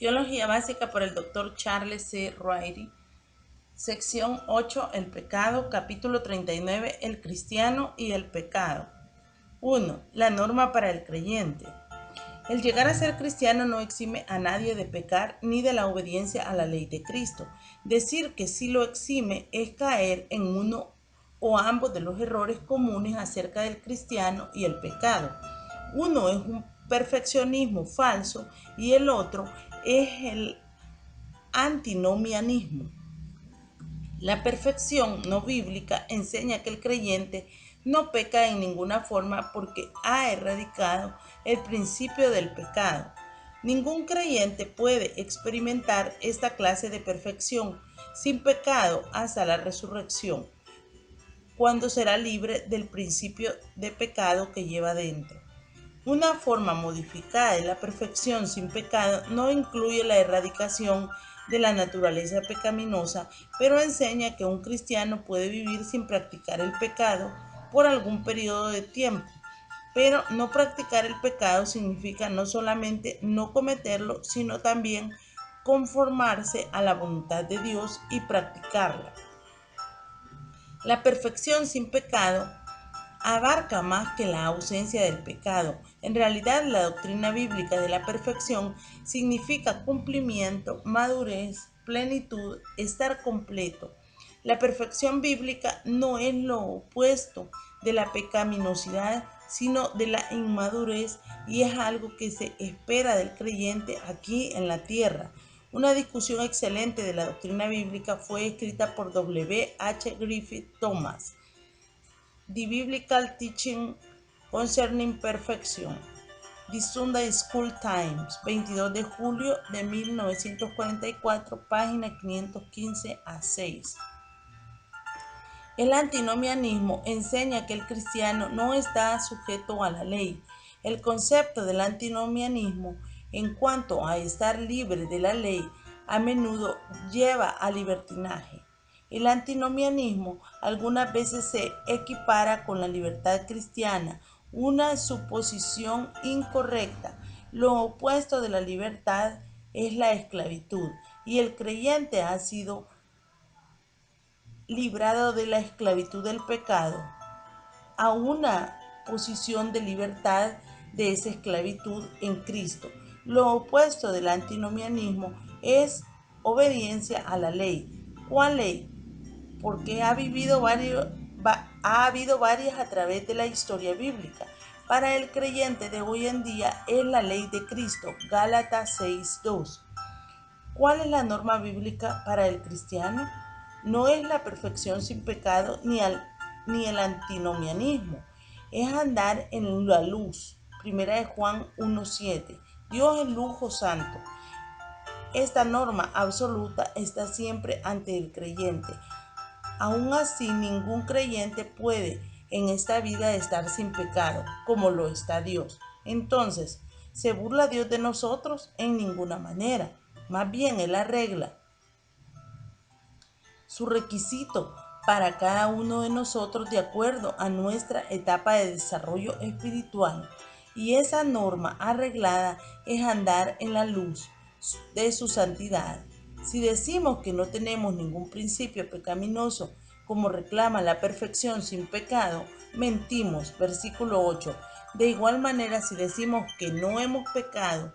Teología básica por el Dr. Charles C. Riley. Sección 8. El pecado. Capítulo 39. El cristiano y el pecado. 1. La norma para el creyente. El llegar a ser cristiano no exime a nadie de pecar ni de la obediencia a la ley de Cristo. Decir que sí lo exime es caer en uno o ambos de los errores comunes acerca del cristiano y el pecado. Uno es un perfeccionismo falso y el otro es el antinomianismo. La perfección no bíblica enseña que el creyente no peca en ninguna forma porque ha erradicado el principio del pecado. Ningún creyente puede experimentar esta clase de perfección sin pecado hasta la resurrección, cuando será libre del principio de pecado que lleva dentro. Una forma modificada de la perfección sin pecado no incluye la erradicación de la naturaleza pecaminosa, pero enseña que un cristiano puede vivir sin practicar el pecado por algún periodo de tiempo. Pero no practicar el pecado significa no solamente no cometerlo, sino también conformarse a la voluntad de Dios y practicarla. La perfección sin pecado abarca más que la ausencia del pecado. En realidad, la doctrina bíblica de la perfección significa cumplimiento, madurez, plenitud, estar completo. La perfección bíblica no es lo opuesto de la pecaminosidad, sino de la inmadurez, y es algo que se espera del creyente aquí en la tierra. Una discusión excelente de la doctrina bíblica fue escrita por W. H. Griffith Thomas. The Biblical Teaching Concerning Perfection. The Sunday School Times, 22 de julio de 1944, página 515 a 6. El antinomianismo enseña que el cristiano no está sujeto a la ley. El concepto del antinomianismo en cuanto a estar libre de la ley a menudo lleva a libertinaje. El antinomianismo algunas veces se equipara con la libertad cristiana, una suposición incorrecta. Lo opuesto de la libertad es la esclavitud, y el creyente ha sido librado de la esclavitud del pecado a una posición de libertad de esa esclavitud en Cristo. Lo opuesto del antinomianismo es obediencia a la ley. ¿Cuál ley? Porque ha habido varias a través de la historia bíblica. Para el creyente de hoy en día es la ley de Cristo, Gálatas 6:2. ¿Cuál es la norma bíblica para el cristiano? No es la perfección sin pecado ni el antinomianismo. Es andar en la luz. Primera de Juan 1:7. Dios es lujo santo. Esta norma absoluta está siempre ante el creyente. Aún así, ningún creyente puede en esta vida estar sin pecado, como lo está Dios. Entonces, ¿se burla Dios de nosotros? En ninguna manera. Más bien, Él arregla su requisito para cada uno de nosotros de acuerdo a nuestra etapa de desarrollo espiritual. Y esa norma arreglada es andar en la luz de su santidad. Si decimos que no tenemos ningún principio pecaminoso, como reclama la perfección sin pecado, mentimos. Versículo 8. De igual manera, si decimos que no hemos pecado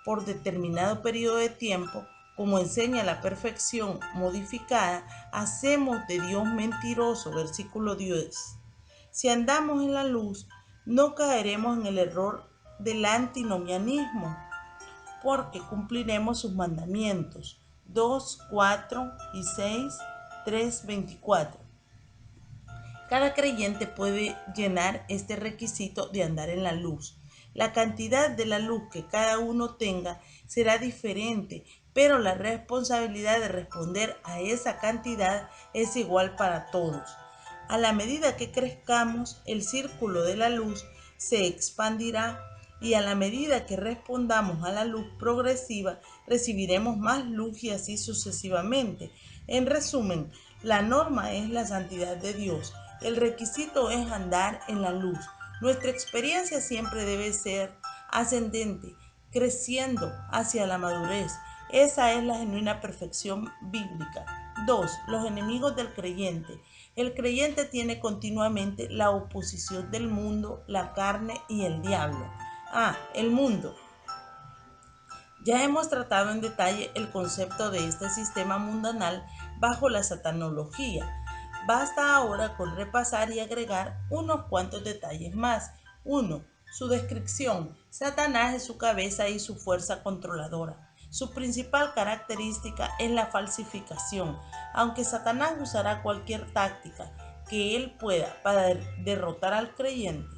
por determinado periodo de tiempo, como enseña la perfección modificada, hacemos de Dios mentiroso. Versículo 10. Si andamos en la luz, no caeremos en el error del antinomianismo, porque cumpliremos sus mandamientos. 2, 4 y 6, 3, 24. Cada creyente puede llenar este requisito de andar en la luz. La cantidad de la luz que cada uno tenga será diferente, pero la responsabilidad de responder a esa cantidad es igual para todos. A la medida que crezcamos, el círculo de la luz se expandirá, y a la medida que respondamos a la luz progresiva, recibiremos más luz, y así sucesivamente. En resumen, la norma es la santidad de Dios. El requisito es andar en la luz. Nuestra experiencia siempre debe ser ascendente. creciendo hacia la madurez. Esa es la genuina perfección bíblica. 2. Los enemigos del creyente. El creyente tiene continuamente la oposición del mundo, la carne y el diablo. El mundo. Ya hemos tratado en detalle el concepto de este sistema mundanal bajo la satanología. Basta ahora con repasar y agregar unos cuantos detalles más. 1. Su descripción. Satanás es su cabeza y su fuerza controladora. Su principal característica es la falsificación, aunque Satanás usará cualquier táctica que él pueda para derrotar al creyente.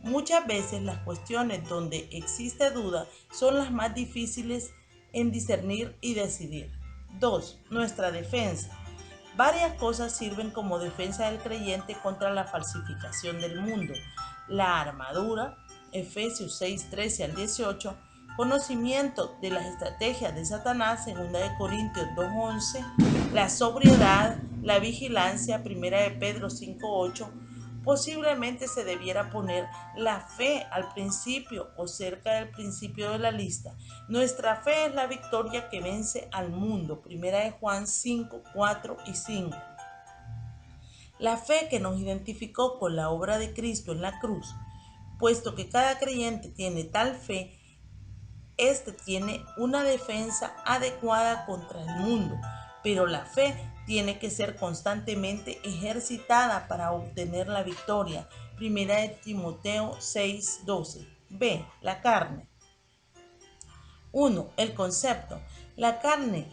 Muchas veces las cuestiones donde existe duda son las más difíciles en discernir y decidir. 2. Nuestra defensa. Varias cosas sirven como defensa del creyente contra la falsificación del mundo. La armadura, Efesios 6, 13 al 18, conocimiento de las estrategias de Satanás, 2 Corintios 2, 11, la sobriedad, la vigilancia, 1 Pedro 5, 8. Posiblemente se debiera poner la fe al principio o cerca del principio de la lista. Nuestra fe es la victoria que vence al mundo. 1 Juan 5, 4 y 5. La fe que nos identificó con la obra de Cristo en la cruz. Puesto que cada creyente tiene tal fe, este tiene una defensa adecuada contra el mundo, pero la fe tiene que ser constantemente ejercitada para obtener la victoria. 1 Timoteo 6:12. B. La carne. 1. El concepto. La carne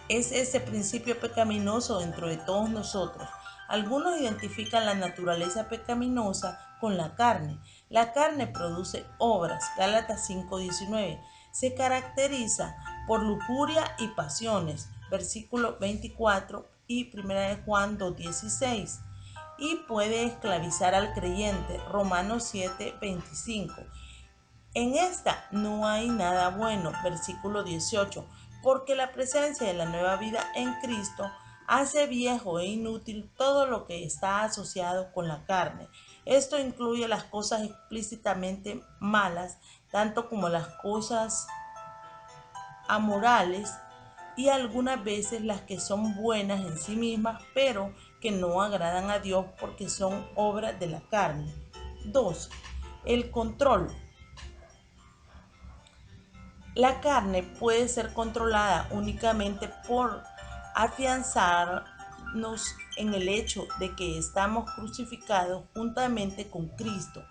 es ese principio pecaminoso dentro de todos nosotros. Algunos identifican la naturaleza pecaminosa con la carne. La carne produce obras. Gálatas 5:19. Se caracteriza por lujuria y pasiones. Versículo 24 y 1 Juan 2:16. Y puede esclavizar al creyente. Romanos 7:25. En esta no hay nada bueno, versículo 18, porque la presencia de la nueva vida en Cristo hace viejo e inútil todo lo que está asociado con la carne. Esto incluye las cosas explícitamente malas, tanto como las cosas amorales y algunas veces las que son buenas en sí mismas, pero que no agradan a Dios porque son obras de la carne. 2. El control. La carne puede ser controlada únicamente por afianzarnos en el hecho de que estamos crucificados juntamente con Cristo.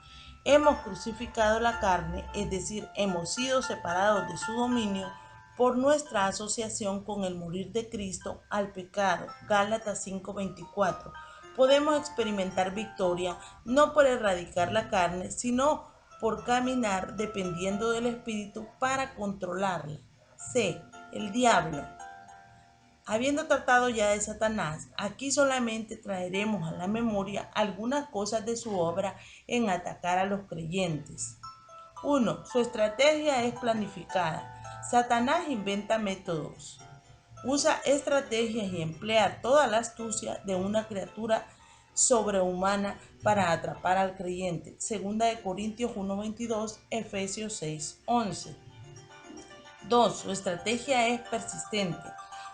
Hemos crucificado la carne, es decir, hemos sido separados de su dominio por nuestra asociación con el morir de Cristo al pecado. Gálatas 5:24. Podemos experimentar victoria no por erradicar la carne, sino por caminar dependiendo del Espíritu para controlarla. C. El diablo. Habiendo tratado ya de Satanás, aquí solamente traeremos a la memoria algunas cosas de su obra en atacar a los creyentes. 1. Su estrategia es planificada. Satanás inventa métodos. Usa estrategias y emplea toda la astucia de una criatura sobrehumana para atrapar al creyente. 2 Corintios 1:22, Efesios 6:11. 2. Su estrategia es persistente.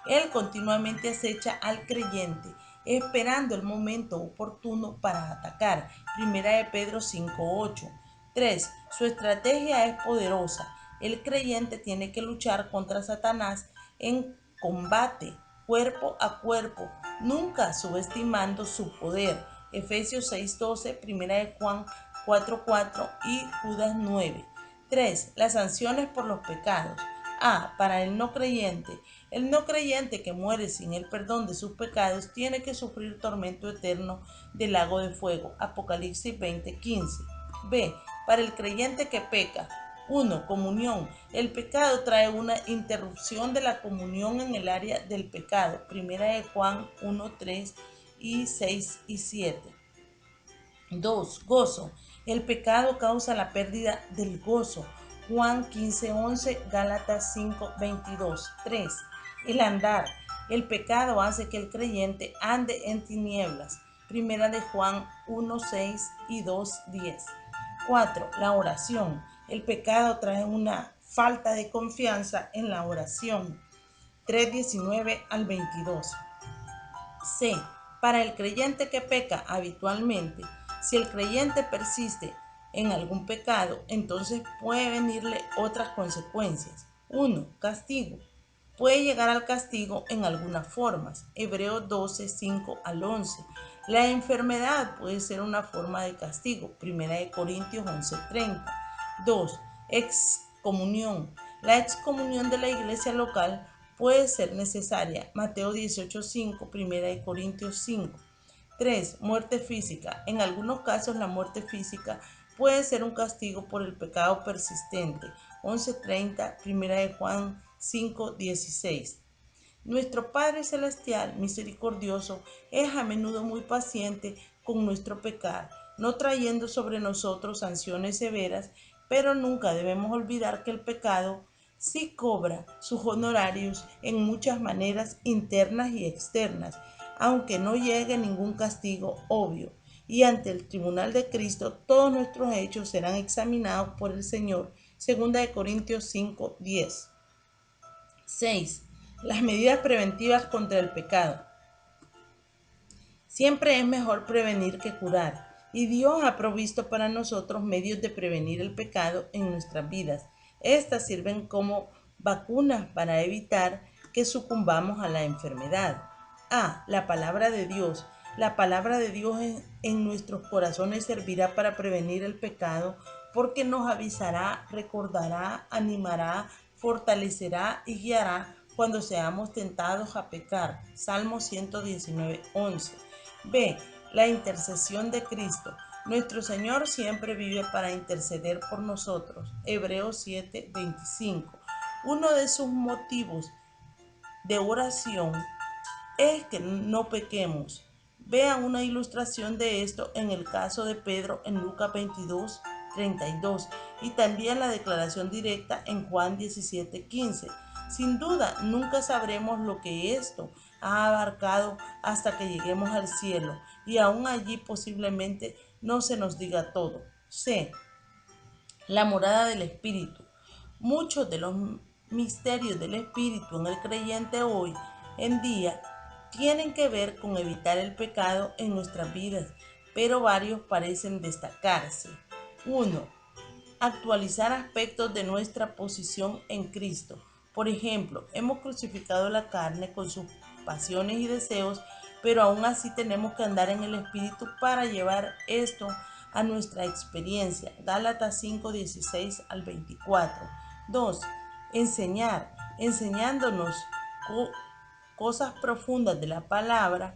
Él continuamente acecha al creyente, esperando el momento oportuno para atacar. 1 Pedro 5:8. 3. Su estrategia es poderosa. El creyente tiene que luchar contra Satanás en combate, cuerpo a cuerpo, nunca subestimando su poder. Efesios 6:12, 1 Juan 4:4 y Judas 9. 3. Las sanciones por los pecados. Para el no creyente. El no creyente que muere sin el perdón de sus pecados tiene que sufrir tormento eterno del lago de fuego. Apocalipsis 20:15. B. Para el creyente que peca. 1. Comunión. El pecado trae una interrupción de la comunión en el área del pecado. 1 Juan 1:3 y 6 y 7. 2. Gozo. El pecado causa la pérdida del gozo. Juan 15:11, Gálatas 5:22. 3. El andar. El pecado hace que el creyente ande en tinieblas. 1 Juan 1:6 y 2:10. 4. La oración. El pecado trae una falta de confianza en la oración. 3:19 al 22. C. Para el creyente que peca habitualmente, si el creyente persiste en algún pecado, entonces puede venirle otras consecuencias. 1. Castigo. Puede llegar al castigo en algunas formas. Hebreos 12, 5 al 11. La enfermedad puede ser una forma de castigo. Primera de Corintios 11:30. 2. Excomunión. La excomunión de la iglesia local puede ser necesaria. Mateo 18:5, Primera de Corintios 5. 3. Muerte física. En algunos casos la muerte física puede ser un castigo por el pecado persistente. 11:30, Primera de Juan 5:16. Nuestro Padre Celestial, misericordioso, es a menudo muy paciente con nuestro pecar, no trayendo sobre nosotros sanciones severas, pero nunca debemos olvidar que el pecado sí cobra sus honorarios en muchas maneras internas y externas, aunque no llegue ningún castigo obvio. Y ante el tribunal de Cristo todos nuestros hechos serán examinados por el Señor. 2 Corintios 5:10. 6. Las medidas preventivas contra el pecado. Siempre es mejor prevenir que curar, y Dios ha provisto para nosotros medios de prevenir el pecado en nuestras vidas. Estas sirven como vacunas para evitar que sucumbamos a la enfermedad. A. La palabra de Dios. La palabra de Dios en nuestros corazones servirá para prevenir el pecado porque nos avisará, recordará, animará, fortalecerá y guiará cuando seamos tentados a pecar. Salmo 119:11. B. La intercesión de Cristo. Nuestro Señor siempre vive para interceder por nosotros. Hebreos 7:25. Uno de sus motivos de oración es que no pequemos. Vean una ilustración de esto en el caso de Pedro en Lucas 22:32 y también la declaración directa en Juan 17:15. Sin duda, nunca sabremos lo que esto ha abarcado hasta que lleguemos al cielo y aún allí posiblemente no se nos diga todo. C. La morada del Espíritu. Muchos de los misterios del Espíritu en el creyente hoy en día tienen que ver con evitar el pecado en nuestras vidas, pero varios parecen destacarse. 1. Actualizar aspectos de nuestra posición en Cristo. Por ejemplo, hemos crucificado la carne con sus pasiones y deseos, pero aún así tenemos que andar en el Espíritu para llevar esto a nuestra experiencia. Gálatas 5:16 al 24. 2. Enseñar, enseñándonos cosas profundas de la palabra,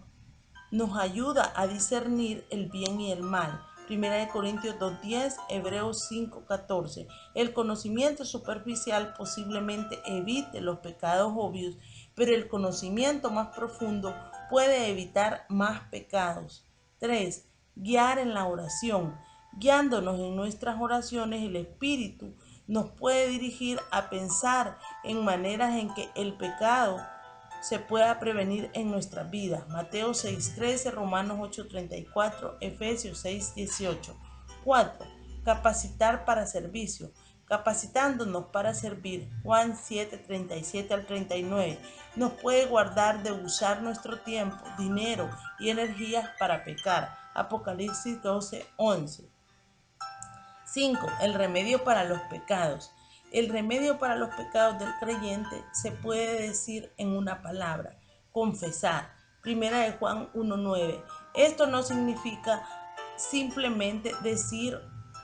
nos ayuda a discernir el bien y el mal. Primera de Corintios 2:10, Hebreos 5:14. El conocimiento superficial posiblemente evite los pecados obvios, pero el conocimiento más profundo puede evitar más pecados. 3. Guiar en la oración. Guiándonos en nuestras oraciones, el Espíritu nos puede dirigir a pensar en maneras en que el pecado se pueda prevenir en nuestras vidas. Mateo 6:13, Romanos 8:34, Efesios 6:18. 4. Capacitar para servicio. Capacitándonos para servir. Juan 7:37 al 39. Nos puede guardar de usar nuestro tiempo, dinero y energías para pecar. Apocalipsis 12:11. 5. El remedio para los pecados. El remedio para los pecados del creyente se puede decir en una palabra: confesar. Primera de Juan 1:9. Esto no significa simplemente decir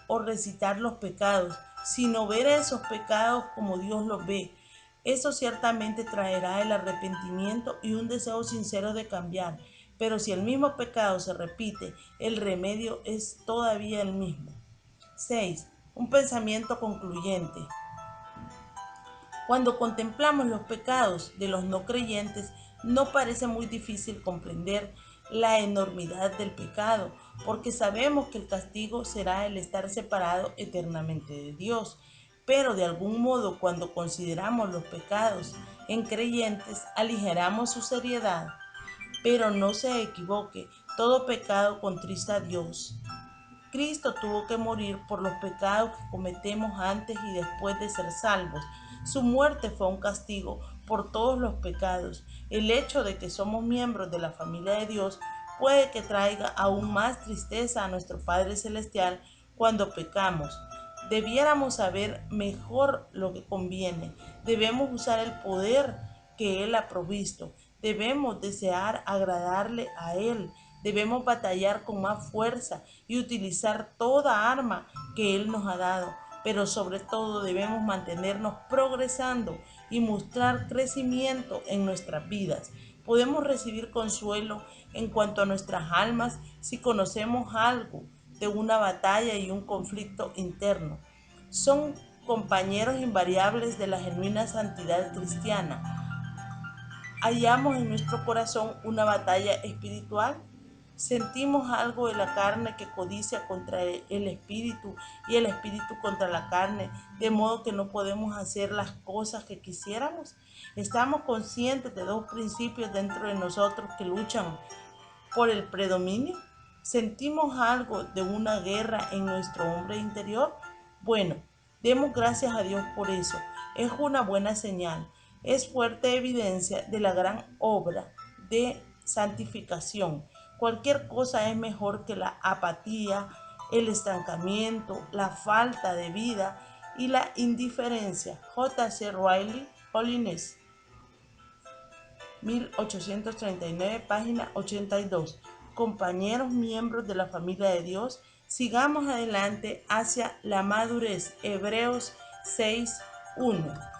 o recitar los pecados, sino ver esos pecados como Dios los ve. Eso ciertamente traerá el arrepentimiento y un deseo sincero de cambiar. Pero si el mismo pecado se repite, el remedio es todavía el mismo. 6. Un pensamiento concluyente. Cuando contemplamos los pecados de los no creyentes, no parece muy difícil comprender la enormidad del pecado, porque sabemos que el castigo será el estar separado eternamente de Dios. Pero de algún modo, cuando consideramos los pecados en creyentes, aligeramos su seriedad. Pero no se equivoque, todo pecado contrista a Dios. Cristo tuvo que morir por los pecados que cometemos antes y después de ser salvos. Su muerte fue un castigo por todos los pecados. El hecho de que somos miembros de la familia de Dios puede que traiga aún más tristeza a nuestro Padre Celestial cuando pecamos. Debiéramos saber mejor lo que conviene. Debemos usar el poder que Él ha provisto. Debemos desear agradarle a Él. Debemos batallar con más fuerza y utilizar toda arma que Él nos ha dado. Pero sobre todo debemos mantenernos progresando y mostrar crecimiento en nuestras vidas. Podemos recibir consuelo en cuanto a nuestras almas si conocemos algo de una batalla y un conflicto interno. Son compañeros invariables de la genuina santidad cristiana. Hallamos en nuestro corazón una batalla espiritual. Sentimos algo de la carne que codicia contra el espíritu y el espíritu contra la carne, de modo que no podemos hacer las cosas que quisiéramos. Estamos conscientes de dos principios dentro de nosotros que luchan por el predominio. ¿Sentimos algo de una guerra en nuestro hombre interior? Bueno, demos gracias a Dios por eso. Es una buena señal. Es fuerte evidencia de la gran obra de santificación. Cualquier cosa es mejor que la apatía, el estancamiento, la falta de vida y la indiferencia. J. C. Riley, Holiness, 1839, página 82. Compañeros miembros de la familia de Dios, sigamos adelante hacia la madurez. Hebreos 6:1.